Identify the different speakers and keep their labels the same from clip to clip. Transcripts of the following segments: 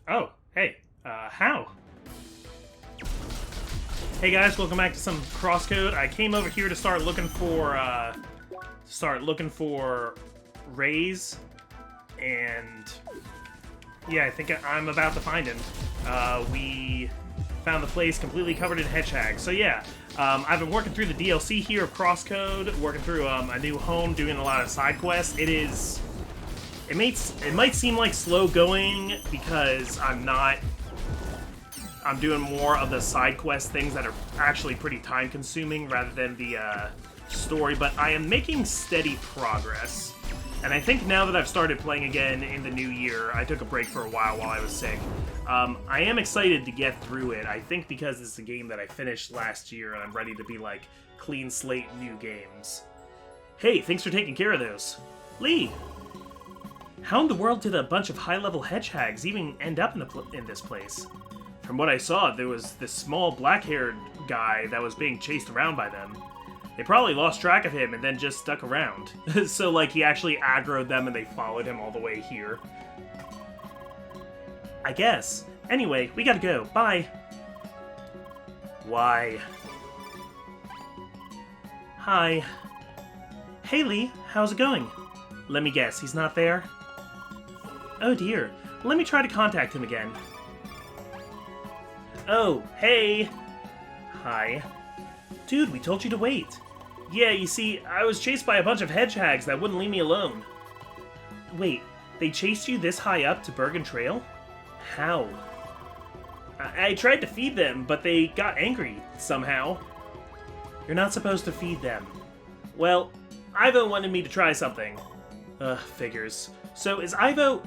Speaker 1: Oh, hey, how? Hey guys, welcome back to some CrossCode. I came over here to start looking for Reize, and yeah, I think I'm about to find him. We found the place completely covered in hedgehogs. So yeah, I've been working through the DLC here of CrossCode, working through a new home, doing a lot of side quests. It might seem like slow going because I'm doing more of the side quest things that are actually pretty time consuming rather than the story, but I am making steady progress. And I think now that I've started playing again in the new year, I took a break for a while I was sick. I am excited to get through it. I think because it's a game that I finished last year and I'm ready to be like clean slate new games. Hey, thanks for taking care of those. Lee! How in the world did a bunch of high-level hedgehogs even end up in this place? From what I saw, there was this small black-haired guy that was being chased around by them. They probably lost track of him and then just stuck around. So, like, he actually aggroed them and they followed him all the way here. I guess. Anyway, we gotta go. Bye. Why? Hi. Hey, Lee. How's it going? Let me guess, he's not there? Oh dear. Let me try to contact him again. Oh, hey! Hi. Dude, we told you to wait. Yeah, you see, I was chased by a bunch of hedgehogs that wouldn't leave me alone. Wait, they chased you this high up to Bergen Trail? How? I tried to feed them, but they got angry, somehow. You're not supposed to feed them. Well, Ivo wanted me to try something. Figures. So is Ivo...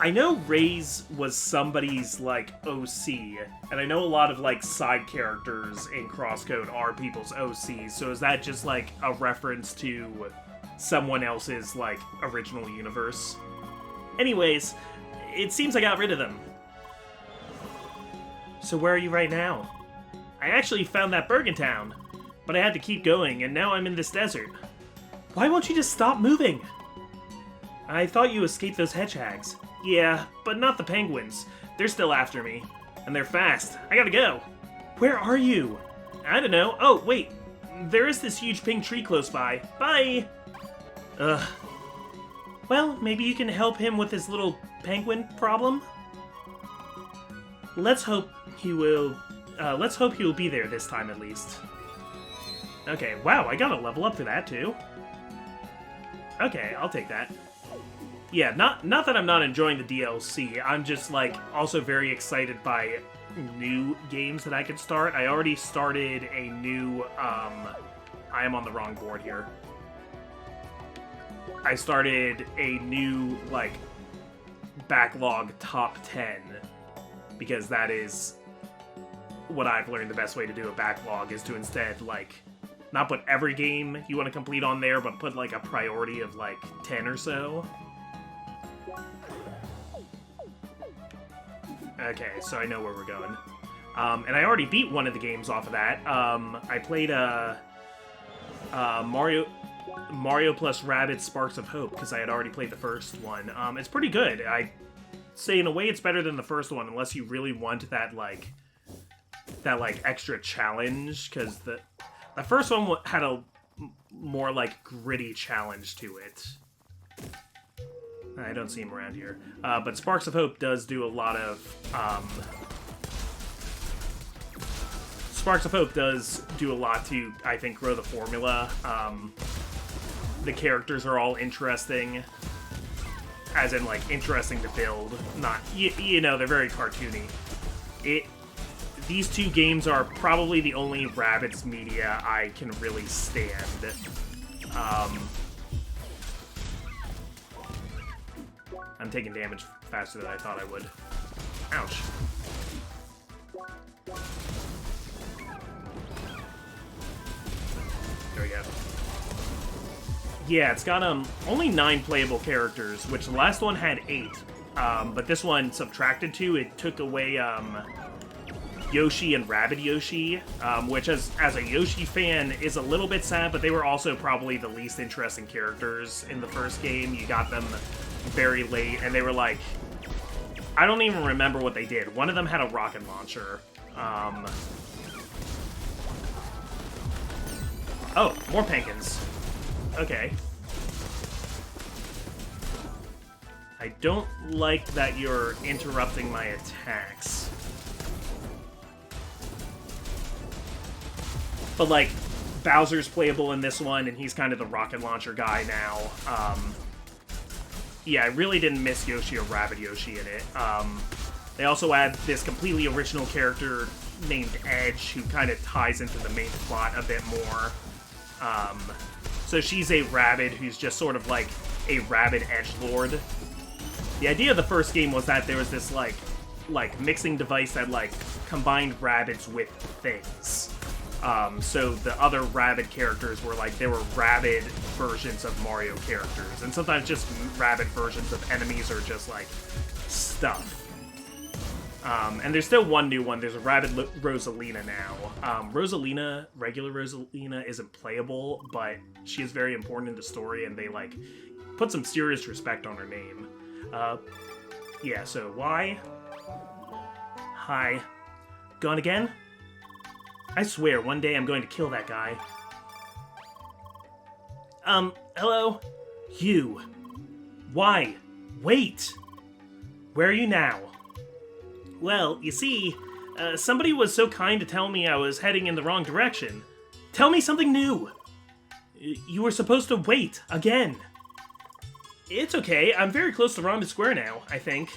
Speaker 1: I know Reize was somebody's, like, OC, and I know a lot of, like, side characters in CrossCode are people's OCs, so is that just, like, a reference to someone else's, like, original universe? Anyways, it seems I got rid of them. So where are you right now? I actually found that Bergen town, but I had to keep going, and now I'm in this desert. Why won't you just stop moving? I thought you escaped those hedgehogs. Yeah, but not the penguins. They're still after me. And they're fast. I gotta go. Where are you? I don't know. Oh, wait. There is this huge pink tree close by. Bye! Ugh. Well, maybe you can help him with his little penguin problem? Let's hope he will be there this time at least. Okay, wow, I gotta level up for that too. Okay, I'll take that. Yeah, not that I'm not enjoying the DLC, I'm just, like, also very excited by new games that I can start. I already started a new, I am on the wrong board here. I started a new, like, backlog top 10, because that is what I've learned the best way to do a backlog, is to instead, like, not put every game you want to complete on there, but put, like, a priority of, like, 10 or so. Okay, so I know where we're going. And I already beat one of the games off of that. I played Mario plus Rabbids Sparks of Hope, because I had already played the first one. It's pretty good. I'd say in a way it's better than the first one, unless you really want that extra challenge, because the first one had a more, like, gritty challenge to it. I don't see him around here. But Sparks of Hope does do a lot of... Sparks of Hope does do a lot to, I think, grow the formula. The characters are all interesting. As in, like, interesting to build. Not... You know, they're very cartoony. These two games are probably the only Rabbids media I can really stand. I'm taking damage faster than I thought I would. Ouch. There we go. Yeah, it's got only 9 playable characters, which the last one had 8. But this one subtracted 2. It took away Yoshi and Rabbid Yoshi, which as a Yoshi fan is a little bit sad, but they were also probably the least interesting characters in the first game. You got them very late, and they were like... I don't even remember what they did. One of them had a rocket launcher. Oh, more Pankins. Okay. I don't like that you're interrupting my attacks. But, like, Bowser's playable in this one, and he's kind of the rocket launcher guy now. Yeah, I really didn't miss Yoshi or Rabbid Yoshi in it. They also add this completely original character named Edge, who kind of ties into the main plot a bit more. So she's a rabbit who's just sort of like a rabbit edgelord. The idea of the first game was that there was this like mixing device that like combined rabbits with things. So the other rabbit characters were like, there were rabbit versions of Mario characters, and sometimes just rabbit versions of enemies or just like stuff. And there's still one new one. There's a Rabbid Rosalina now. Regular Rosalina isn't playable, but she is very important in the story, and they, like, put some serious respect on her name. Yeah, so why? Hi. Gone again? I swear, one day I'm going to kill that guy. Hello? You. Why? Wait! Where are you now? Well, you see, somebody was so kind to tell me I was heading in the wrong direction. Tell me something new! You were supposed to wait, again. It's okay, I'm very close to Rhombus Square now, I think.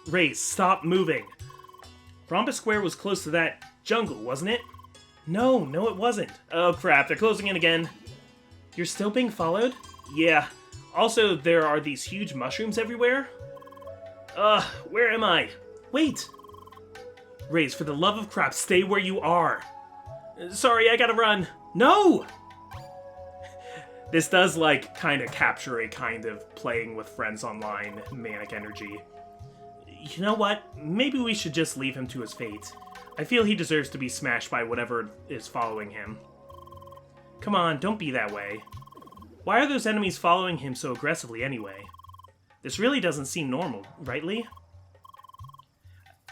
Speaker 1: Reize, stop moving. Rhombus Square was close to that jungle, wasn't it? No, it wasn't. Oh crap, they're closing in again. You're still being followed? Yeah. Also, there are these huge mushrooms everywhere. Where am I? Wait! Reize, for the love of crap, stay where you are! Sorry, I gotta run! No! This does, like, kind of capture a kind of playing with friends online manic energy. You know what? Maybe we should just leave him to his fate. I feel he deserves to be smashed by whatever is following him. Come on, don't be that way. Why are those enemies following him so aggressively anyway? This really doesn't seem normal, rightly?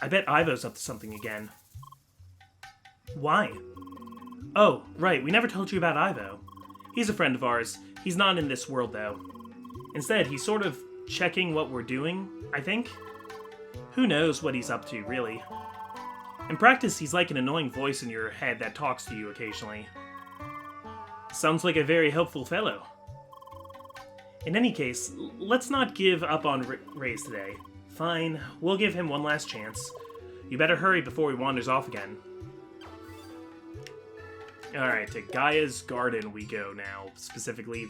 Speaker 1: I bet Ivo's up to something again. Why? Oh, right, we never told you about Ivo. He's a friend of ours. He's not in this world, though. Instead, he's sort of checking what we're doing, I think. Who knows what he's up to, really. In practice, he's like an annoying voice in your head that talks to you occasionally. Sounds like a very helpful fellow. In any case, let's not give up on Reize today. Fine, we'll give him one last chance. You better hurry before he wanders off again. Alright, to Gaia's Garden we go now. Specifically,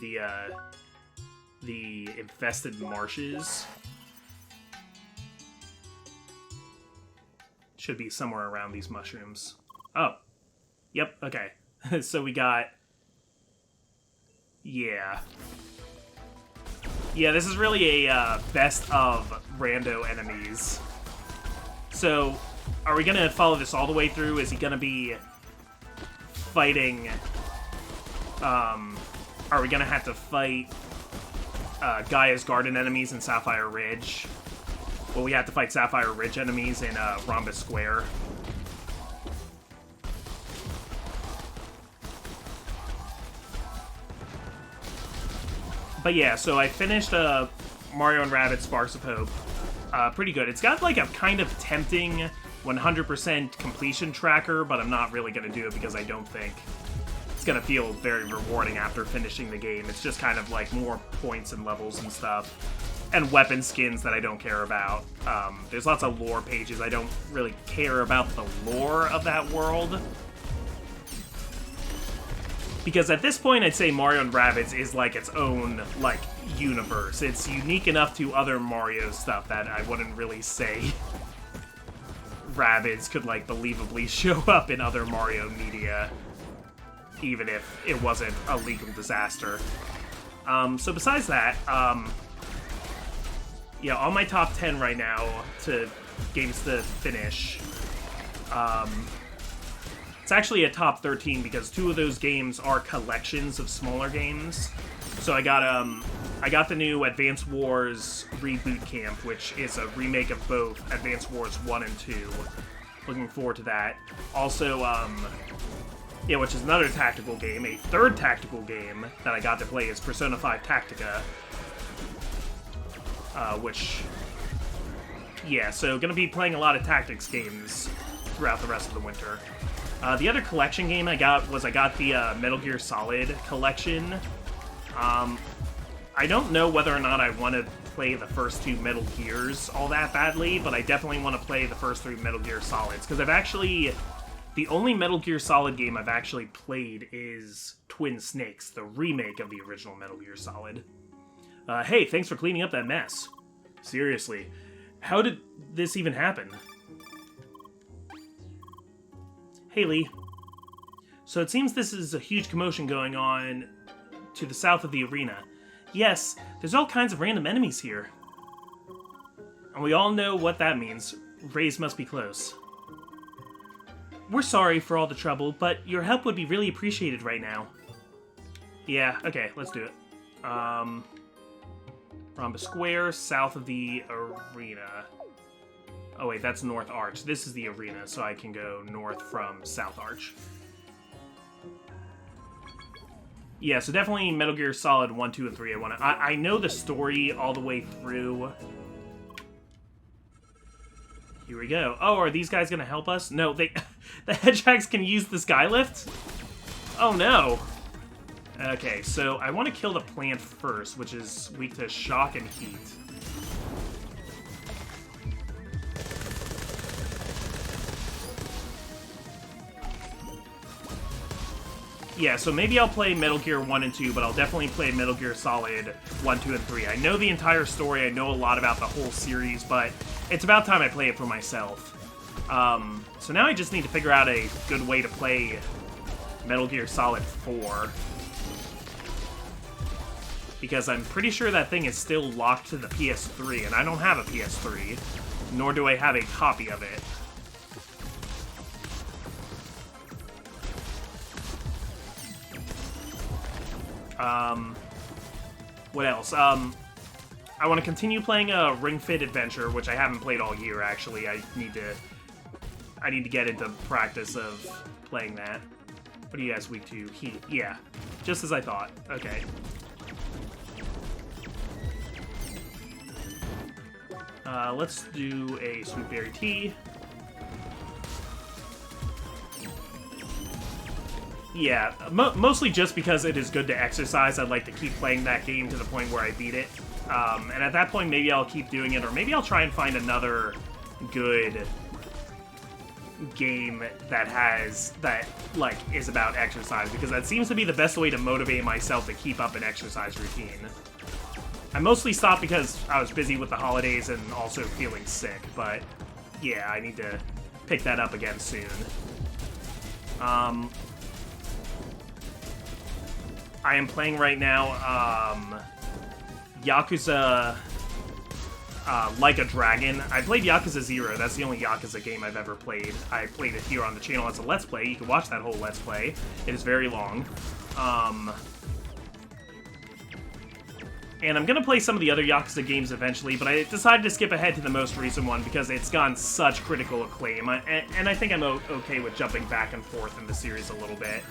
Speaker 1: the infested marshes. Should be somewhere around these mushrooms. Oh. Yep, okay. So we got... Yeah. Yeah, this is really a best of rando enemies. So, are we gonna follow this all the way through? Is he gonna be fighting... are we gonna have to fight Gaia's Garden enemies in Sapphire Ridge? Will we have to fight Sapphire Ridge enemies in Rhombus Square? But yeah, so I finished Mario & Rabbids Sparks of Hope. Pretty good. It's got like a kind of tempting 100% completion tracker, but I'm not really going to do it because I don't think it's going to feel very rewarding after finishing the game. It's just kind of like more points and levels and stuff. And weapon skins that I don't care about. There's lots of lore pages. I don't really care about the lore of that world. Because at this point, I'd say Mario & Rabbids is like its own, like, universe. It's unique enough to other Mario stuff that I wouldn't really say Rabbids could, like, believably show up in other Mario media, even if it wasn't a legal disaster. So besides that, yeah, on my top 10 right now to games to finish, it's actually a top 13 because 2 of those games are collections of smaller games. So I got I got the new Advance Wars Reboot Camp, which is a remake of both Advance Wars 1 and 2. Looking forward to that. Also, yeah, which is another tactical game. A third tactical game that I got to play is Persona 5 Tactica. Which, yeah, so gonna be playing a lot of tactics games throughout the rest of the winter. The other collection game I got the Metal Gear Solid collection. I don't know whether or not I want to play the first 2 Metal Gears all that badly, but I definitely want to play the first 3 Metal Gear Solids, because the only Metal Gear Solid game I've actually played is Twin Snakes, the remake of the original Metal Gear Solid. Hey, thanks for cleaning up that mess. Seriously, how did this even happen? Hey, Lee. So it seems this is a huge commotion going on to the south of the arena. Yes, there's all kinds of random enemies here. And we all know what that means. Reize must be close. We're sorry for all the trouble, but your help would be really appreciated right now. Yeah, okay, let's do it. Rhombus Square, south of the arena. Oh wait, that's North Arch. This is the arena, so I can go north from South Arch. Yeah, so definitely Metal Gear Solid 1, 2, and 3. I know the story all the way through. Here we go. Oh, are these guys gonna help us? No, the hedgehogs can use the skylift? Oh no. Okay, so I want to kill the plant first, which is weak to shock and heat. Yeah, so maybe I'll play Metal Gear 1 and 2, but I'll definitely play Metal Gear Solid 1, 2, and 3. I know the entire story, I know a lot about the whole series, but it's about time I play it for myself. So now I just need to figure out a good way to play Metal Gear Solid 4. Because I'm pretty sure that thing is still locked to the PS3, and I don't have a PS3, nor do I have a copy of it. What else? I want to continue playing Ring Fit Adventure, which I haven't played all year, actually. I need to get into practice of playing that. What are you guys weak to? Heat. Yeah. Just as I thought. Okay. Let's do a Sweet Berry Tea. Yeah, mostly just because it is good to exercise. I'd like to keep playing that game to the point where I beat it. And at that point, maybe I'll keep doing it, or maybe I'll try and find another good game that is about exercise, because that seems to be the best way to motivate myself to keep up an exercise routine. I mostly stopped because I was busy with the holidays and also feeling sick, but yeah, I need to pick that up again soon. I am playing right now, Yakuza, Like a Dragon. I played Yakuza 0, that's the only Yakuza game I've ever played. I played it here on the channel as a Let's Play. You can watch that whole Let's Play. It is very long. And I'm gonna play some of the other Yakuza games eventually, but I decided to skip ahead to the most recent one because it's gotten such critical acclaim, and I think I'm okay with jumping back and forth in the series a little bit.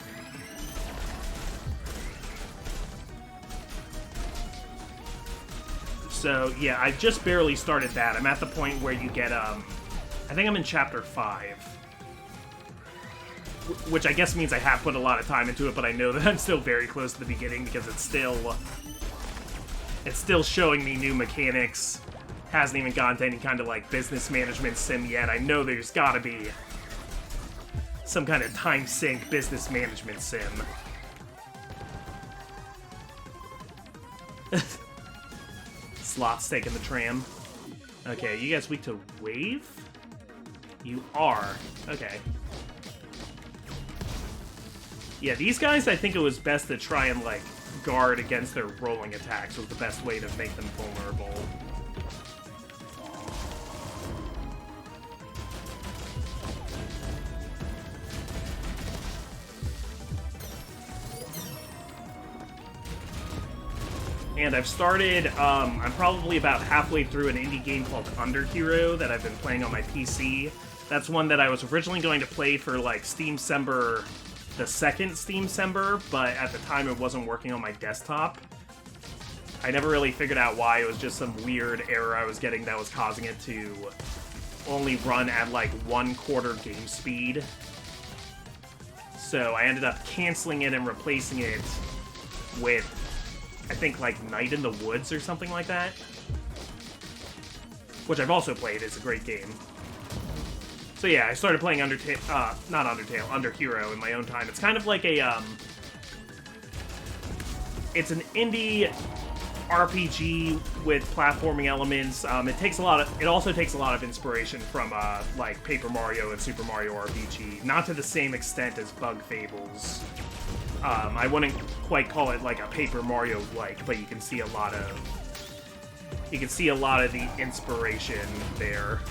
Speaker 1: So, yeah, I just barely started that. I'm at the point where you get, I think I'm in Chapter 5. Which I guess means I have put a lot of time into it, but I know that I'm still very close to the beginning because it's still showing me new mechanics. Hasn't even gone to any kind of, like, business management sim yet. I know there's gotta be some kind of time sink business management sim. Sloth's taking the tram. Okay, you guys weak to wave? You are. Okay. Yeah, these guys, I think it was best to try and, like, guard against their rolling attacks was the best way to make them vulnerable. and I've started, I'm probably about halfway through an indie game called Underhero that I've been playing on my PC. That's one that I was originally going to play for, like, Steamcember, the second Steamcember, but at the time it wasn't working on my desktop. I never really figured out why. It was just some weird error I was getting that was causing it to only run at, like, 1/4 game speed. So I ended up canceling it and replacing it with, I think, like, Night in the Woods or something like that. Which I've also played. It's a great game. So yeah, I started playing Underhero in my own time. It's kind of like a, it's an indie RPG with platforming elements. It also takes a lot of inspiration from, like, Paper Mario and Super Mario RPG. Not to the same extent as Bug Fables. I wouldn't quite call it, like, a Paper Mario-like, but you can see a lot of the inspiration there.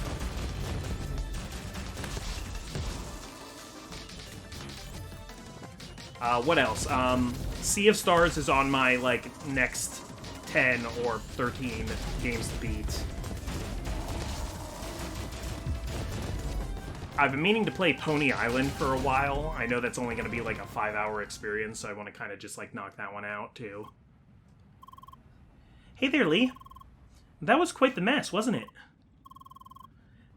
Speaker 1: What else? Sea of Stars is on my, like, next 10 or 13 games to beat. I've been meaning to play Pony Island for a while. I know that's only going to be, like, a 5-hour experience, so I want to kind of just, like, knock that one out, too. Hey there, Lee. That was quite the mess, wasn't it?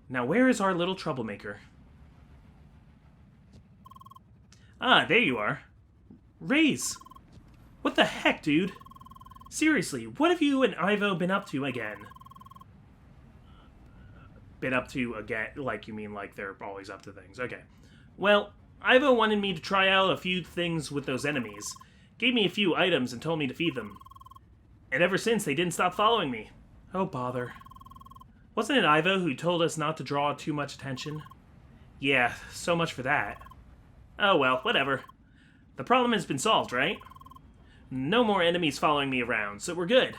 Speaker 1: Now, where is our little troublemaker? Ah, there you are. Reize! What the heck, dude? Seriously, what have you and Ivo been up to again? Been up to again? Like, you mean like they're always up to things. Okay. Well, Ivo wanted me to try out a few things with those enemies. Gave me a few items and told me to feed them. And ever since, they didn't stop following me. Oh, bother. Wasn't it Ivo who told us not to draw too much attention? Yeah, so much for that. Oh well, whatever. The problem has been solved, right? No more enemies following me around, so we're good.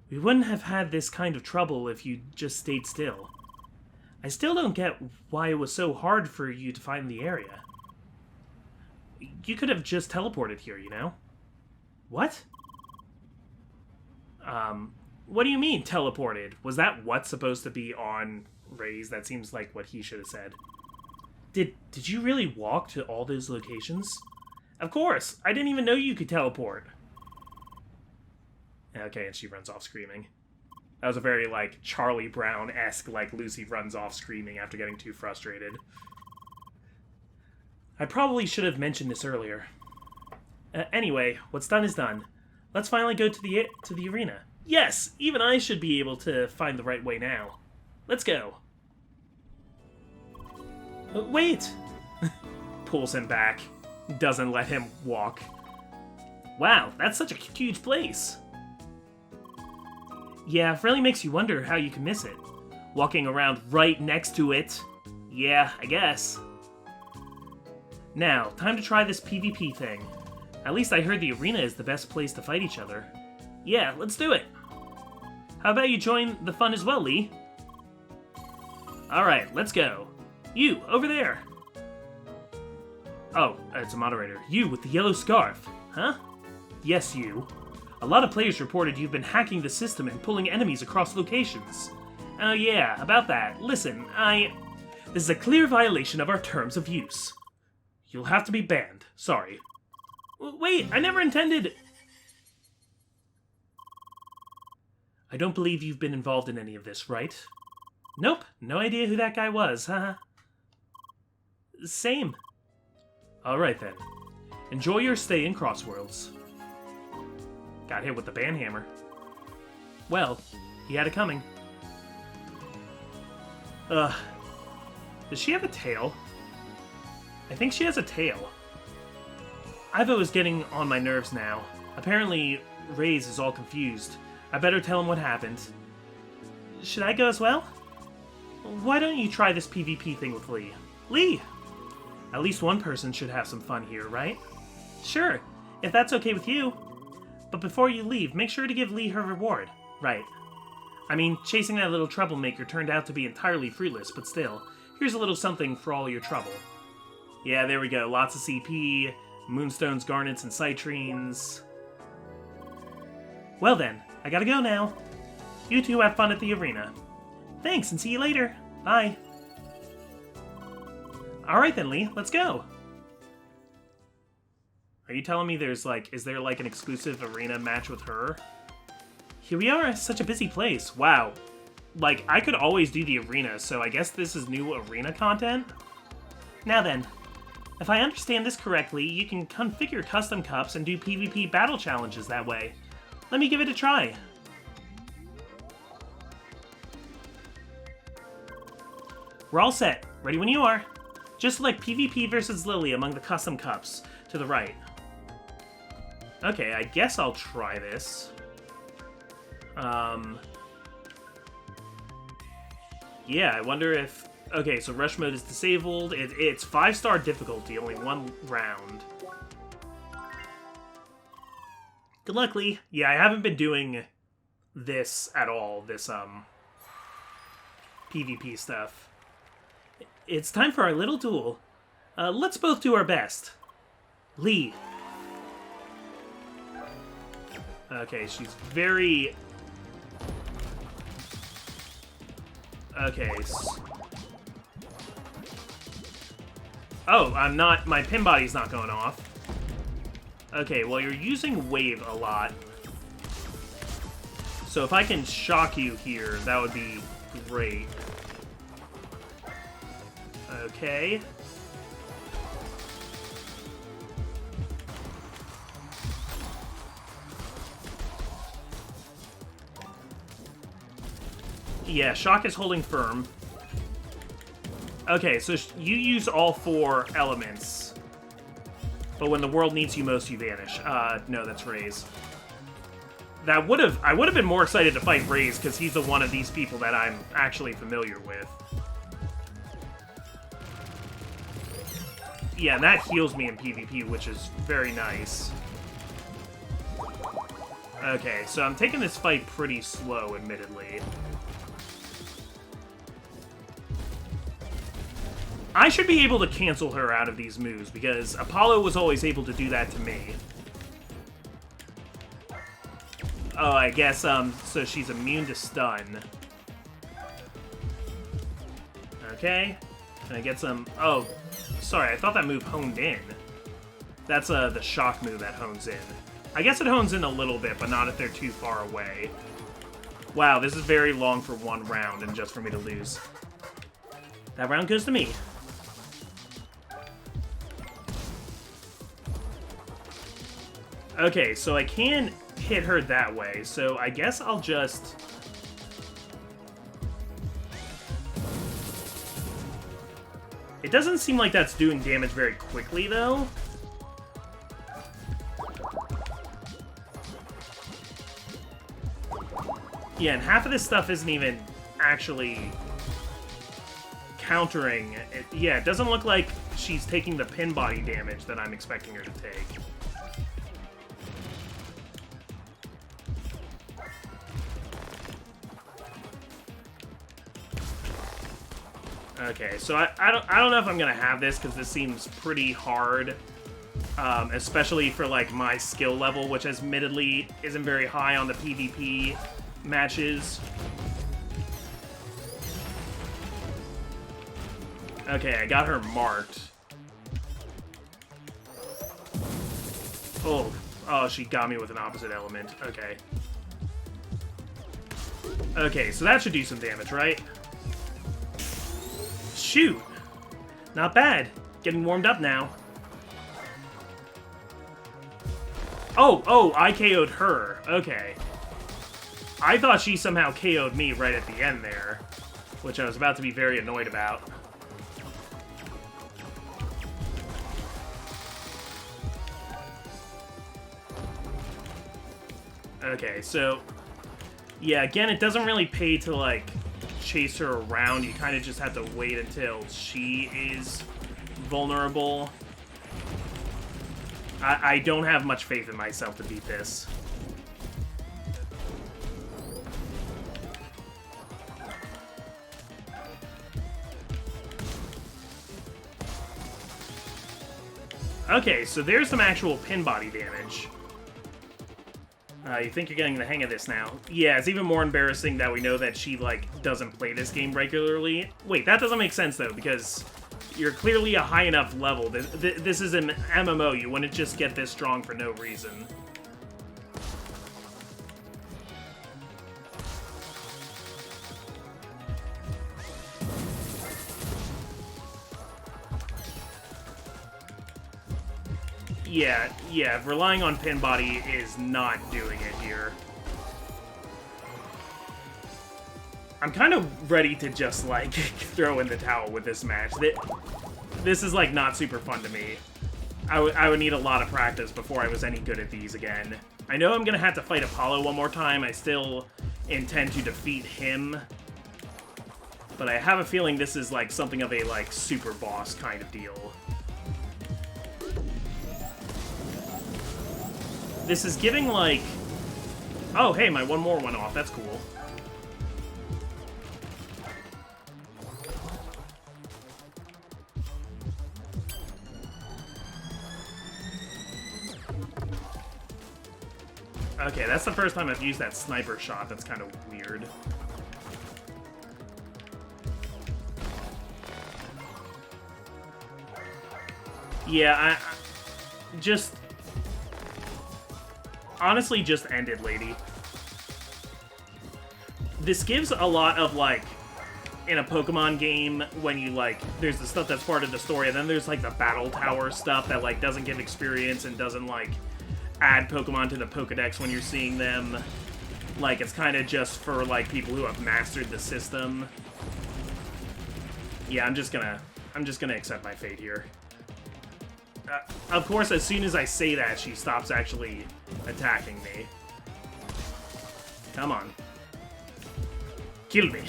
Speaker 1: We wouldn't have had this kind of trouble if you just stayed still. I still don't get why it was so hard for you to find the area. You could have just teleported here, you know? What? What do you mean, teleported? Was that what's supposed to be on Reize? That seems like what he should have said. Did you really walk to all those locations? Of course! I didn't even know you could teleport. Okay, and she runs off screaming. That was a very, like, Charlie Brown-esque, like, Lucy runs off screaming after getting too frustrated. I probably should have mentioned this earlier. Anyway, what's done is done. Let's finally go to the arena. Yes! Even I should be able to find the right way now. Let's go. Wait! Pulls him back. Doesn't let him walk. Wow, that's such a huge place. Yeah, it really makes you wonder how you can miss it. Walking around right next to it. Yeah, I guess. Now, time to try this PvP thing. At least I heard the arena is the best place to fight each other. Yeah, let's do it. How about you join the fun as well, Lee? Alright, let's go. You, over there. Oh, it's a moderator. You with the yellow scarf. Huh? Yes, you. A lot of players reported you've been hacking the system and pulling enemies across locations. Oh yeah, about that. Listen, this is a clear violation of our terms of use. You'll have to be banned. Sorry. Wait, I never intended... I don't believe you've been involved in any of this, right? Nope, no idea who that guy was, haha. Same. Alright then. Enjoy your stay in Crossworlds. Got hit with the banhammer. Well, he had it coming. Does she have a tail? I think she has a tail. Ivo is getting on my nerves now. Apparently, Reize is all confused. I better tell him what happened. Should I go as well? Why don't you try this PvP thing with Lee? Lee! At least one person should have some fun here, right? Sure, if that's okay with you. But before you leave, make sure to give Lee her reward. Right. I mean, chasing that little troublemaker turned out to be entirely fruitless, but still, here's a little something for all your trouble. Yeah, there we go. Lots of CP, moonstones, garnets, and citrines. Well then, I gotta go now. You two have fun at the arena. Thanks, and see you later. Bye. Alright then, Lee, let's go. Are you telling me is there like an exclusive arena match with her? Here we are, such a busy place. Wow. Like, I could always do the arena, so I guess this is new arena content? Now then, if I understand this correctly, you can configure custom cups and do PvP battle challenges that way. Let me give it a try. We're all set. Ready when you are. Just select PvP versus Lily among the custom cups to the right. Okay, I guess I'll try this. Yeah, I wonder if... Okay, so rush mode is disabled. It's 5-star difficulty, only 1 round. Good luck, Lee. Yeah, I haven't been doing this at all, this, PvP stuff. It's time for our little duel. Let's both do our best. Lee. Okay, she's very... Okay. Oh, I'm not... My pin body's not going off. Okay, well, you're using wave a lot. So if I can shock you here, that would be great. Okay. Yeah, shock is holding firm. Okay, so you use all 4 elements. But when the world needs you most, you vanish. No, that's Reize. I would have been more excited to fight Reize, because he's the one of these people that I'm actually familiar with. Yeah, and that heals me in PvP, which is very nice. Okay, so I'm taking this fight pretty slow, admittedly. I should be able to cancel her out of these moves, because Apollo was always able to do that to me. Oh, I guess, so she's immune to stun. Okay. Can I get some... Oh, sorry, I thought that move honed in. That's, the shock move that hones in. I guess it hones in a little bit, but not if they're too far away. Wow, this is very long for 1 round, and just for me to lose. That round goes to me. Okay, so I can hit her that way, so I guess I'll just... It doesn't seem like that's doing damage very quickly, though. Yeah, and half of this stuff isn't even actually countering it. Yeah, it doesn't look like she's taking the pin body damage that I'm expecting her to take. Okay, so I don't know if I'm gonna have this, because this seems pretty hard, especially for like my skill level, which admittedly isn't very high on the PvP matches. Okay, I got her marked. Oh, she got me with an opposite element. Okay. Okay, so that should do some damage, right? Shoot! Not bad. Getting warmed up now. Oh, I KO'd her. Okay. I thought she somehow KO'd me right at the end there, which I was about to be very annoyed about. Okay, so... Yeah, again, it doesn't really pay to, like, chase her around. You kind of just have to wait until she is vulnerable. I don't have much faith in myself to beat this. Okay, so there's some actual pin body damage. You think you're getting the hang of this now. Yeah, it's even more embarrassing that we know that she, like, doesn't play this game regularly. Wait, that doesn't make sense, though, because you're clearly a high enough level. This is an MMO. You wouldn't just get this strong for no reason. Yeah, relying on pin body is not doing it here. I'm kind of ready to just, like, throw in the towel with this match. This is, like, not super fun to me. I would need a lot of practice before I was any good at these again. I know I'm gonna have to fight Apollo one more time. I still intend to defeat him. But I have a feeling this is, like, something of a, like, super boss kind of deal. This is giving, like... Oh, hey, my one more went off. That's cool. Okay, that's the first time I've used that sniper shot. That's kind of weird. Yeah, I just... Honestly, just end it, lady. This gives a lot of, like, in a Pokemon game, when you, like, there's the stuff that's part of the story, and then there's, like, the Battle Tower stuff that, like, doesn't give experience and doesn't, like, add Pokemon to the Pokedex when you're seeing them. Like, it's kind of just for, like, people who have mastered the system. Yeah, I'm just gonna accept my fate here. Of course, as soon as I say that, she stops actually attacking me. Come on. Kill me.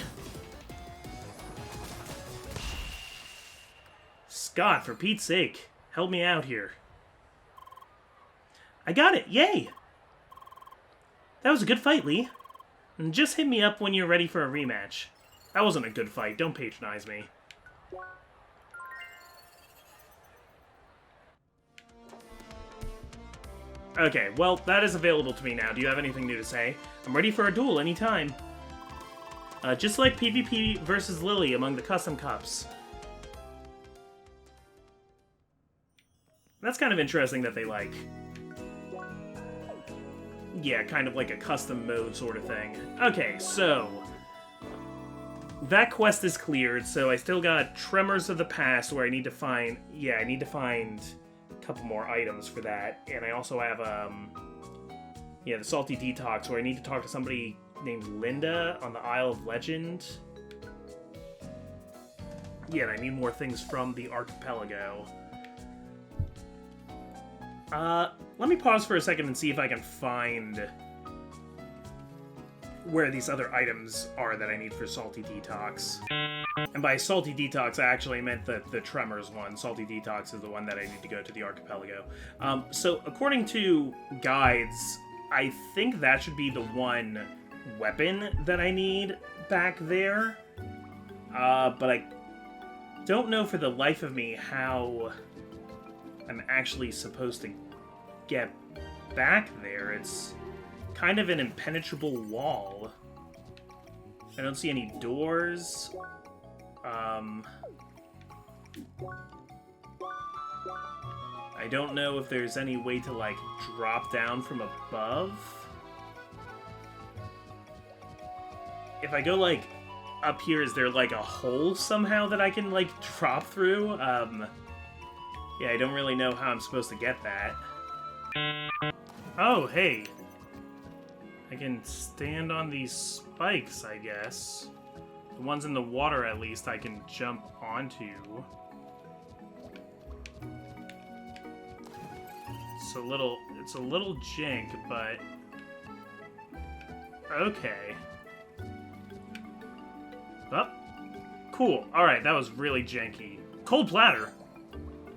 Speaker 1: Scott, for Pete's sake, help me out here. I got it! Yay! That was a good fight, Lee. And just hit me up when you're ready for a rematch. That wasn't a good fight. Don't patronize me. Okay, well, that is available to me now. Do you have anything new to say? I'm ready for a duel anytime. Just like PvP versus Lily among the custom cups. That's kind of interesting that they, like... Yeah, kind of like a custom mode sort of thing. Okay, so... That quest is cleared, so I still got Tremors of the Past, where I need to find... Yeah, I need to find... couple more items for that, and I also have yeah, the Salty Detox, where I need to talk to somebody named Linda on the Isle of Legend. Yeah, and I need more things from the archipelago. Let me pause for a second and see if I can find where these other items are that I need for Salty Detox. And by Salty Detox, I actually meant the Tremors one. Salty Detox is the one that I need to go to the archipelago. So, according to guides, I think that should be the one weapon that I need back there. But I don't know for the life of me how I'm actually supposed to get back there. It's kind of an impenetrable wall. I don't see any doors. I don't know if there's any way to, like, drop down from above. If I go, like, up here, is there, like, a hole somehow that I can, like, drop through? Yeah, I don't really know how I'm supposed to get that. Oh, hey. I can stand on these spikes, I guess. The ones in the water, at least, I can jump onto. It's a little jank, but... Okay. Oh. Cool. Alright, that was really janky. Cold platter!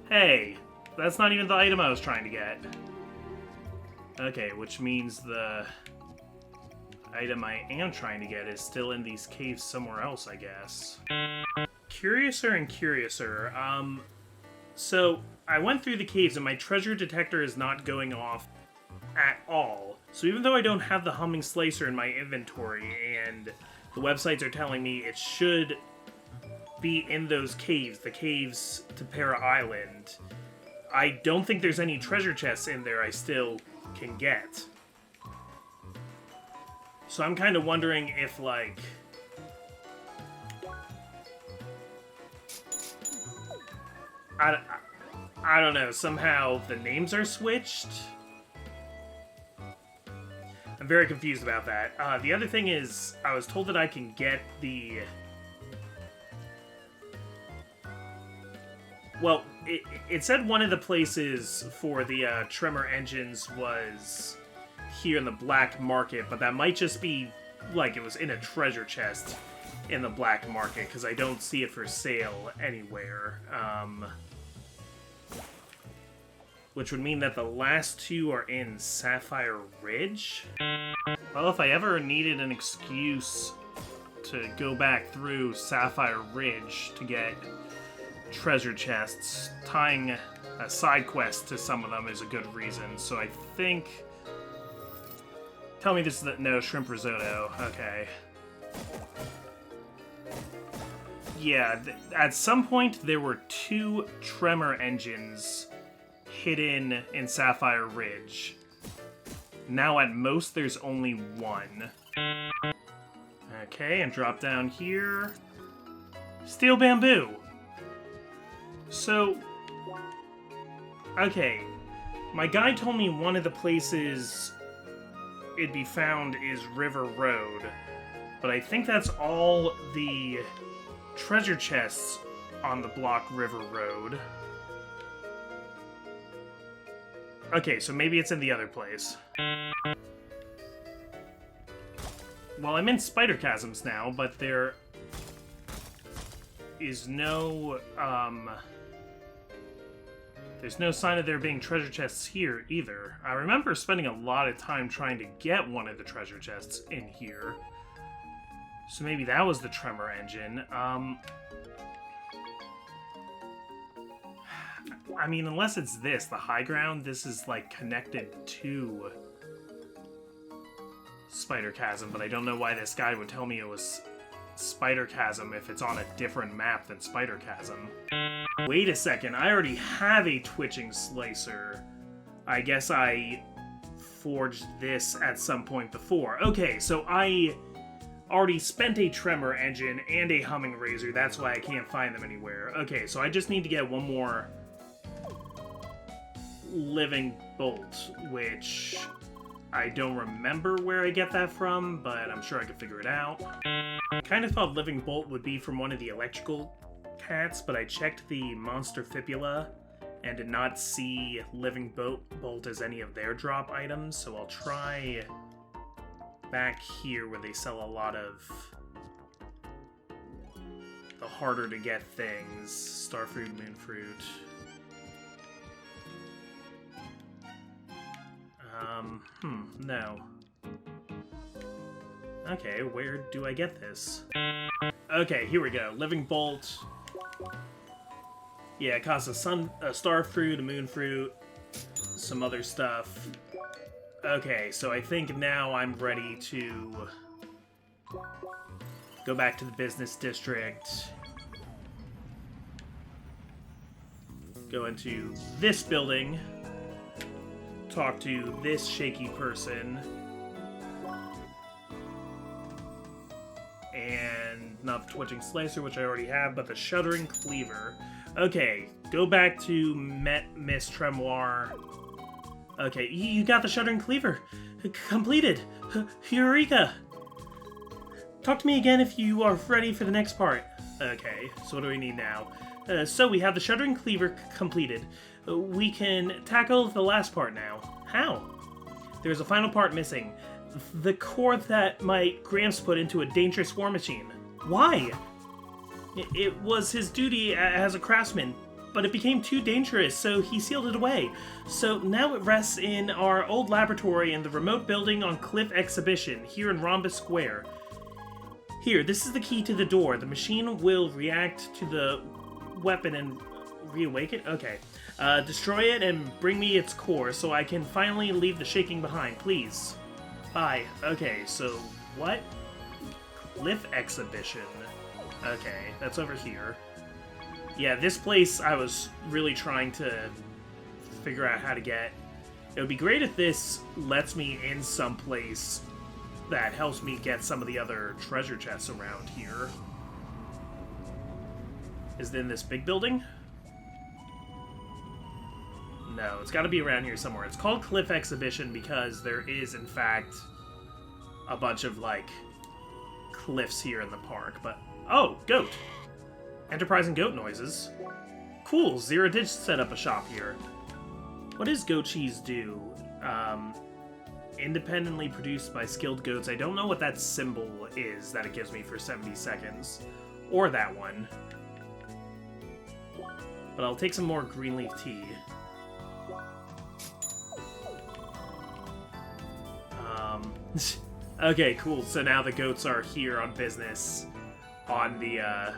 Speaker 1: Hey, that's not even the item I was trying to get. Okay, which means the item I am trying to get is still in these caves somewhere else, I guess. Curiouser and curiouser. So, I went through the caves and my treasure detector is not going off at all. So even though I don't have the humming slicer in my inventory, and the websites are telling me it should be in those caves, the caves to Para Island, I don't think there's any treasure chests in there I still can get. So I'm kind of wondering if, like... I don't know, somehow the names are switched? I'm very confused about that. The other thing is, I was told that I can get the... Well, it said one of the places for the Tremor engines was here in the black market, but that might just be like it was in a treasure chest in the black market, because I don't see it for sale anywhere. Which would mean that the last two are in Sapphire Ridge? Well, if I ever needed an excuse to go back through Sapphire Ridge to get treasure chests, tying a side quest to some of them is a good reason. So I think... Tell me this is the... No, shrimp risotto. Okay. Yeah, at some point there were 2 Tremor engines hidden in Sapphire Ridge. Now at most there's only 1. Okay, and drop down here. Steel bamboo! So... Okay. My guide told me one of the places it'd be found is River Road. But I think that's all the treasure chests on the block River Road. Okay, so maybe it's in the other place. Well, I'm in Spider Chasms now, but there is no, there's no sign of there being treasure chests here, either. I remember spending a lot of time trying to get one of the treasure chests in here. So maybe that was the Tremor engine. I mean, unless it's this, the high ground, this is, like, connected to Spider Chasm, but I don't know why this guy would tell me it was Spider Chasm if it's on a different map than Spider Chasm. Wait a second, I already have a twitching slicer. I guess I forged this at some point before. Okay, so I already spent a Tremor engine and a humming razor, that's why I can't find them anywhere. Okay, so I just need to get one more living bolt, which I don't remember where I get that from, but I'm sure I could figure it out. I kind of thought living bolt would be from one of the electrical cats, but I checked the monster fibula and did not see living bolt as any of their drop items, so I'll try back here where they sell a lot of the harder to get things. Starfruit, moonfruit. No. Okay, where do I get this? Okay, here we go. Living bolt. Yeah, it costs a starfruit, a moonfruit, some other stuff. Okay, so I think now I'm ready to go back to the business district. Go into this building. Talk to this shaky person. And not the twitching slicer, which I already have, but the shuddering cleaver. Okay, go back to Miss Tremoir. Okay, you got the shuddering cleaver. Completed. Eureka! Talk to me again if you are ready for the next part. Okay, so what do we need now? So we have the shuddering cleaver completed. We can tackle the last part now. How? There's a final part missing. The core that my Gramps put into a dangerous war machine. Why? It was his duty as a craftsman, but it became too dangerous, so he sealed it away. So now it rests in our old laboratory in the remote building on Cliff Exhibition, here in Rhombus Square. Here, this is the key to the door. The machine will react to the weapon and reawaken? Okay. Destroy it and bring me its core so I can finally leave the shaking behind, please. Hi. Okay, so what? Cliff exhibition. Okay, that's over here. Yeah, this place I was really trying to figure out how to get. It would be great if this lets me in some place that helps me get some of the other treasure chests around here. Is it in this big building? No, it's got to be around here somewhere. It's called Cliff Exhibition because there is, in fact, a bunch of, like, cliffs here in the park. But, oh, goat. Enterprising goat noises. Cool, Zero Ditch set up a shop here. What does goat cheese do? Independently produced by skilled goats. I don't know what that symbol is that it gives me for 70 seconds. Or that one. But I'll take some more green leaf tea. Okay, cool. So now the goats are here on business on the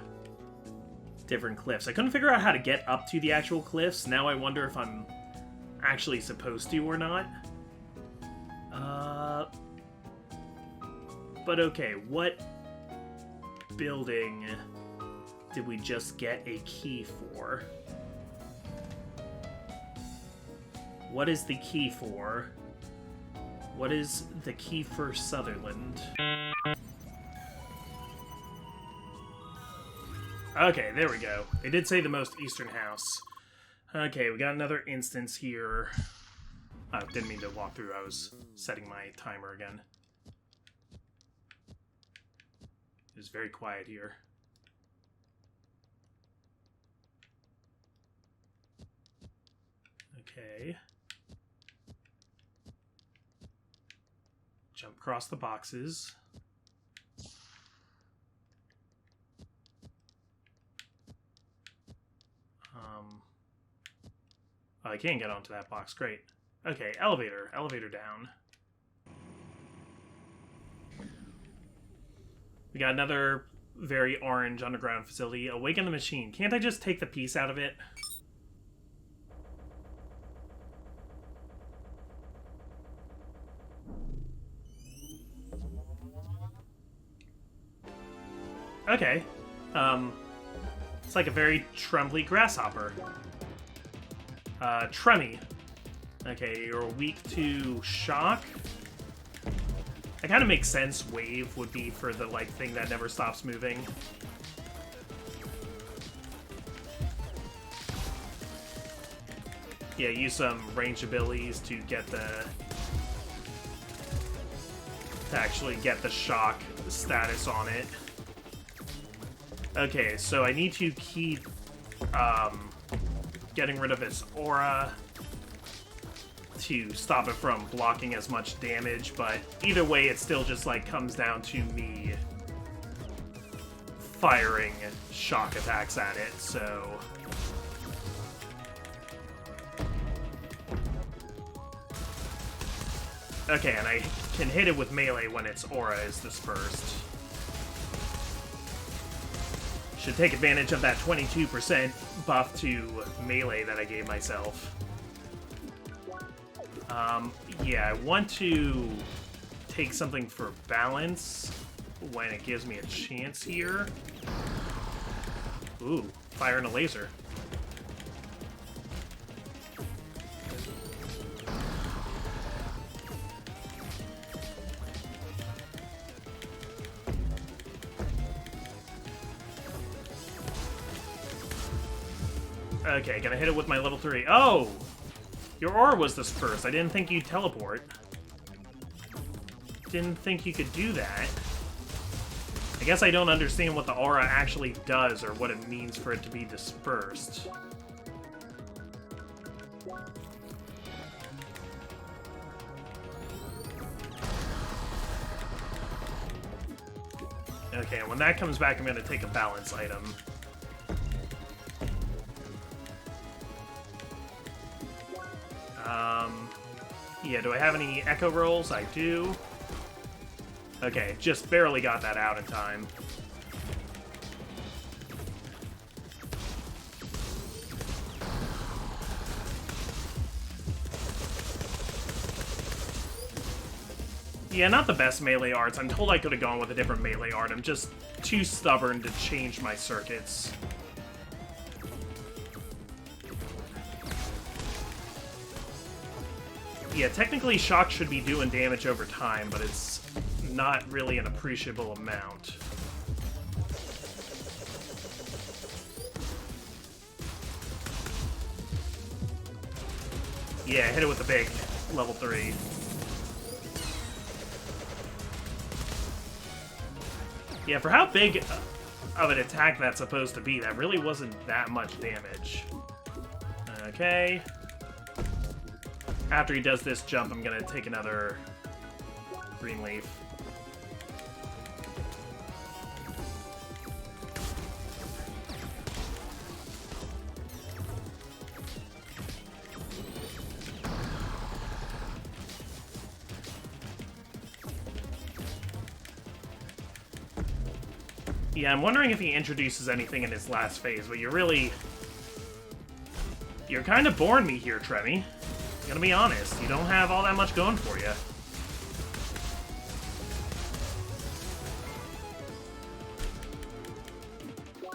Speaker 1: different cliffs. I couldn't figure out how to get up to the actual cliffs. Now I wonder if I'm actually supposed to or not. But okay, what building did we just get a key for? What is the key for? What is the key for Sutherland? Okay, there we go. They did say the most eastern house. Okay, we got another instance here. Oh, didn't mean to walk through. I was setting my timer again. It's very quiet here. Okay. Jump across the boxes. Oh, I can't get onto that box. Great. Okay, elevator. Elevator down. We got another very orange underground facility. Awaken the machine. Can't I just take the piece out of it? Okay. It's like a very trembly grasshopper. Tremmy. Okay, you're weak to shock. That kind of makes sense. Wave would be for the, like, thing that never stops moving. Yeah, use some range abilities to get the... to actually get the shock status on it. Okay, so I need to keep, getting rid of its aura to stop it from blocking as much damage, but either way, it still just, like, comes down to me firing shock attacks at it, so... Okay, and I can hit it with melee when its aura is dispersed. Should take advantage of that 22% buff to melee that I gave myself. Yeah, I want to take something for balance when it gives me a chance here. Ooh, fire and a laser. Okay, gonna hit it with my level 3. Oh! Your aura was dispersed. I didn't think you'd teleport. Didn't think you could do that. I guess I don't understand what the aura actually does or what it means for it to be dispersed. Okay, when that comes back, I'm gonna take a balance item. Yeah, do I have any echo rolls? I do. Okay, just barely got that out in time. Yeah, not the best melee arts. I'm told I could have gone with a different melee art. I'm just too stubborn to change my circuits. Yeah, technically shock should be doing damage over time, but it's not really an appreciable amount. Yeah, hit it with the big level 3. Yeah, for how big of an attack that's supposed to be, that really wasn't that much damage. Okay. After he does this jump, I'm gonna take another green leaf. Yeah, I'm wondering if he introduces anything in his last phase, but you're kind of boring me here, Tremmy. I'm gonna be honest, you don't have all that much going for you.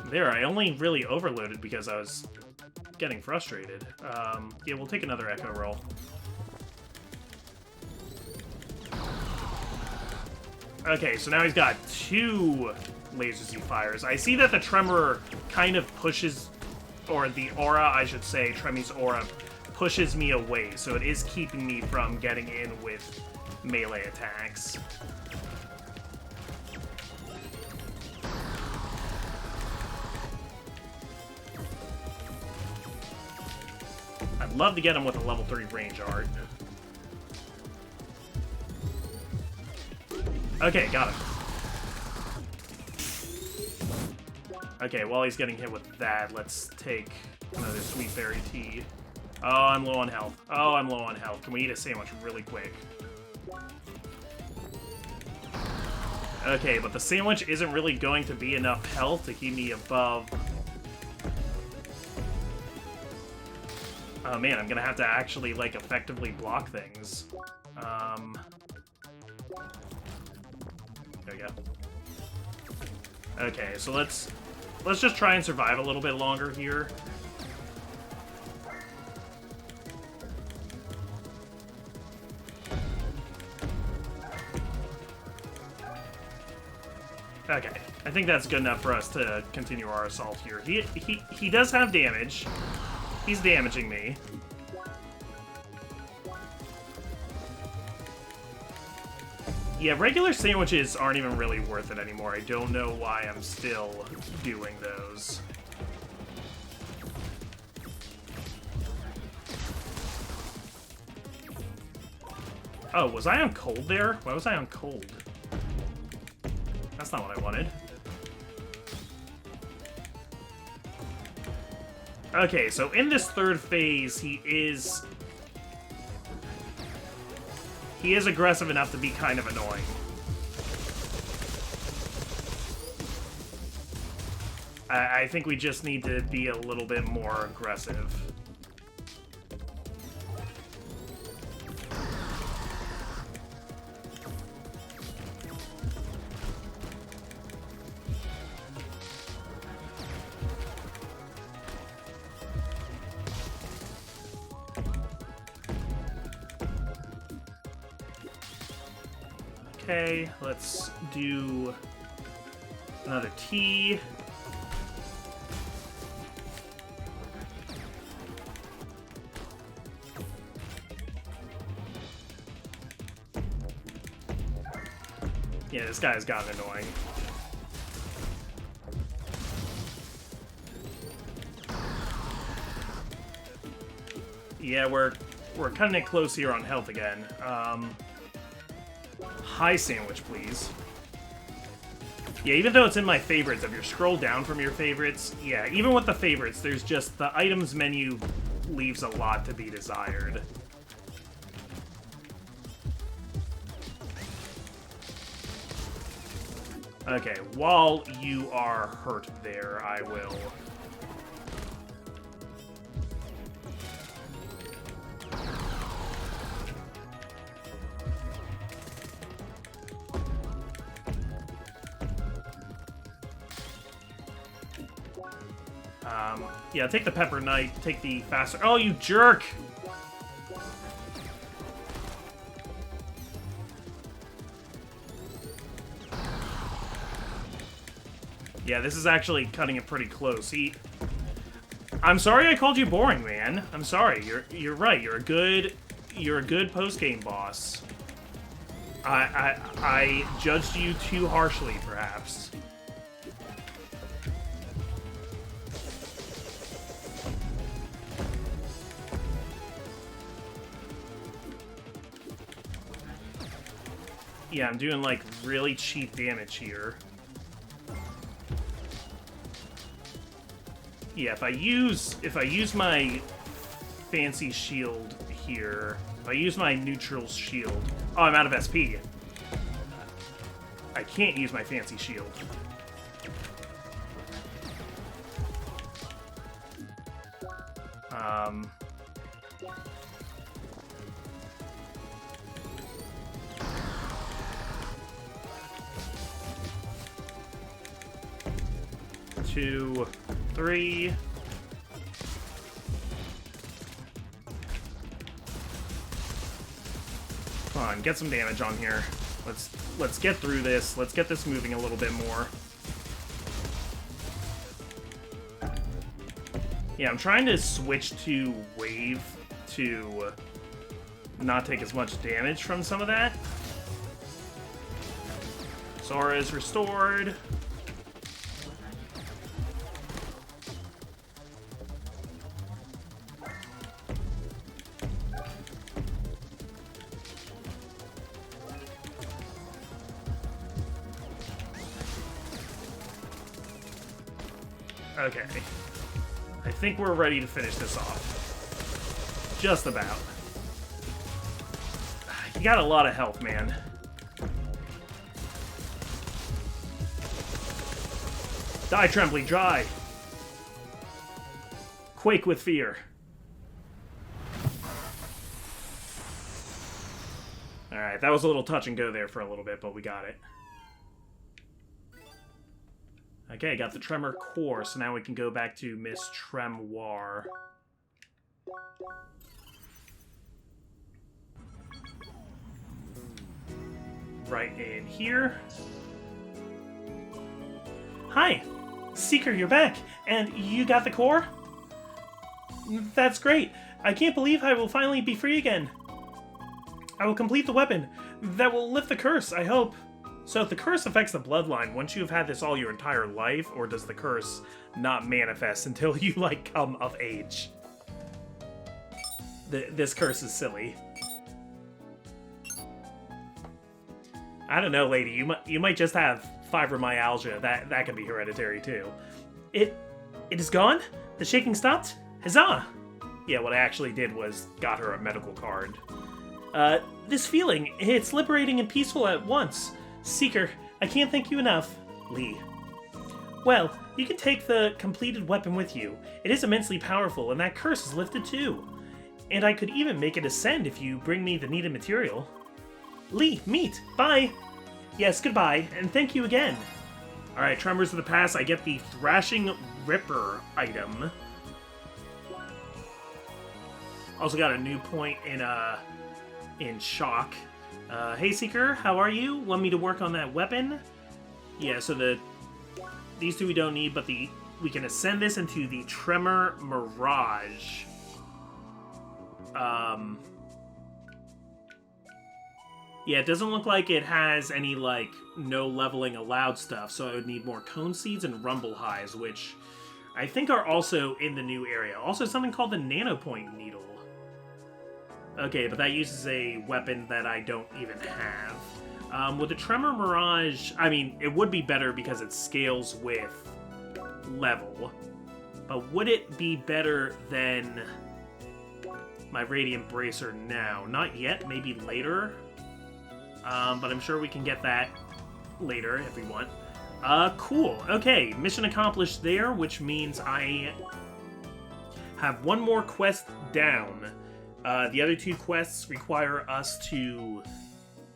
Speaker 1: There, I only really overloaded because I was getting frustrated. Yeah, we'll take another Echo roll. Okay, so now he's got 2 lasers he fires. I see that the Tremor kind of pushes, or the aura, I should say, Tremmy's aura pushes me away, so it is keeping me from getting in with melee attacks. I'd love to get him with a level 3 range art. Okay, got him. Okay, while he's getting hit with that, let's take another Sweet Berry Tea. Oh, I'm low on health. Oh, I'm low on health. Can we eat a sandwich really quick? Okay, but the sandwich isn't really going to be enough health to keep me above... Oh man, I'm gonna have to actually, like, effectively block things. There we go. Okay, so let's just try and survive a little bit longer here. Okay, I think that's good enough for us to continue our assault here. He does have damage. He's damaging me. Yeah, regular sandwiches aren't even really worth it anymore. I don't know why I'm still doing those. Oh, was I on cold there? Why was I on cold? That's not what I wanted. Okay, so in this third phase, he is aggressive enough to be kind of annoying. I think we just need to be a little bit more aggressive. Okay, let's do another tea. Yeah, this guy's gotten annoying. Yeah, we're cutting it close here on health again. High sandwich, please. Yeah, even though it's in my favorites, if you scroll down from your favorites, yeah, even with the favorites, there's just the items menu leaves a lot to be desired. Okay, while you are hurt there, I will... Yeah, take the Pepper Knight, take the faster... Oh, you jerk! Yeah, this is actually cutting it pretty close. I'm sorry I called you boring, man. I'm sorry. You're right. You're a good post-game boss. I judged you too harshly, perhaps. Yeah, I'm doing like really cheap damage here. Yeah, if I use my fancy shield here, if I use my neutral shield... Oh, I'm out of SP. I can't use my fancy shield. Two, three. Come on, get some damage on here. Let's get through this. Let's get this moving a little bit more. Yeah, I'm trying to switch to wave to not take as much damage from some of that. Sora is restored. Okay. I think we're ready to finish this off. Just about. You got a lot of health, man. Die, Trembly, dry. Quake with fear. Alright, that was a little touch and go there for a little bit, but we got it. Okay, got the Tremor Core, so now we can go back to Miss Tremoir. Right in here. Hi! Seeker, you're back! And you got the core? That's great! I can't believe I will finally be free again! I will complete the weapon. That will lift the curse, I hope. So if the curse affects the bloodline, once you've had this all your entire life, or does the curse not manifest until you, like, come of age? This curse is silly. I don't know, lady. You might just have fibromyalgia. That can be hereditary, too. It is gone? The shaking stopped? Huzzah! Yeah, what I actually did was got her a medical card. This feeling, it's liberating and peaceful at once. Seeker, I can't thank you enough. Lee. Well, you can take the completed weapon with you. It is immensely powerful, and that curse is lifted too. And I could even make it ascend if you bring me the needed material. Lee, meet! Bye! Yes, goodbye, and thank you again. Alright, Tremors of the Past, I get the Thrashing Ripper item. Also got a new point in Shock. Hey Seeker, how are you? Want me to work on that weapon? Yeah, so these two we don't need, but we can ascend this into the Tremor Mirage. Yeah, it doesn't look like it has any, like, no leveling allowed stuff, so I would need more Cone Seeds and Rumble Highs, which I think are also in the new area. Also something called the Nanopoint Needle. Okay, but that uses a weapon that I don't even have. With the Tremor Mirage, I mean, it would be better because it scales with level. But would it be better than my Radiant Bracer now? Not yet, maybe later. But I'm sure we can get that later if we want. Cool. Okay, mission accomplished there, which means I have one more quest down. The other two quests require us to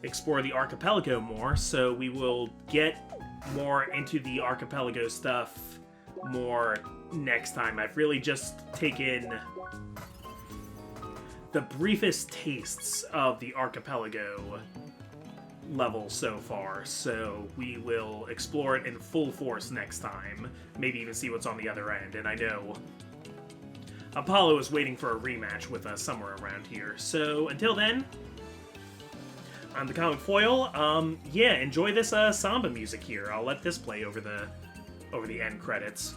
Speaker 1: explore the archipelago more, so we will get more into the archipelago stuff more next time. I've really just taken the briefest tastes of the archipelago level so far, so we will explore it in full force next time. Maybe even see what's on the other end, and I know Apollo is waiting for a rematch with us somewhere around here. So until then, I'm the Comic Foil. Yeah, enjoy this samba music here. I'll let this play over the end credits.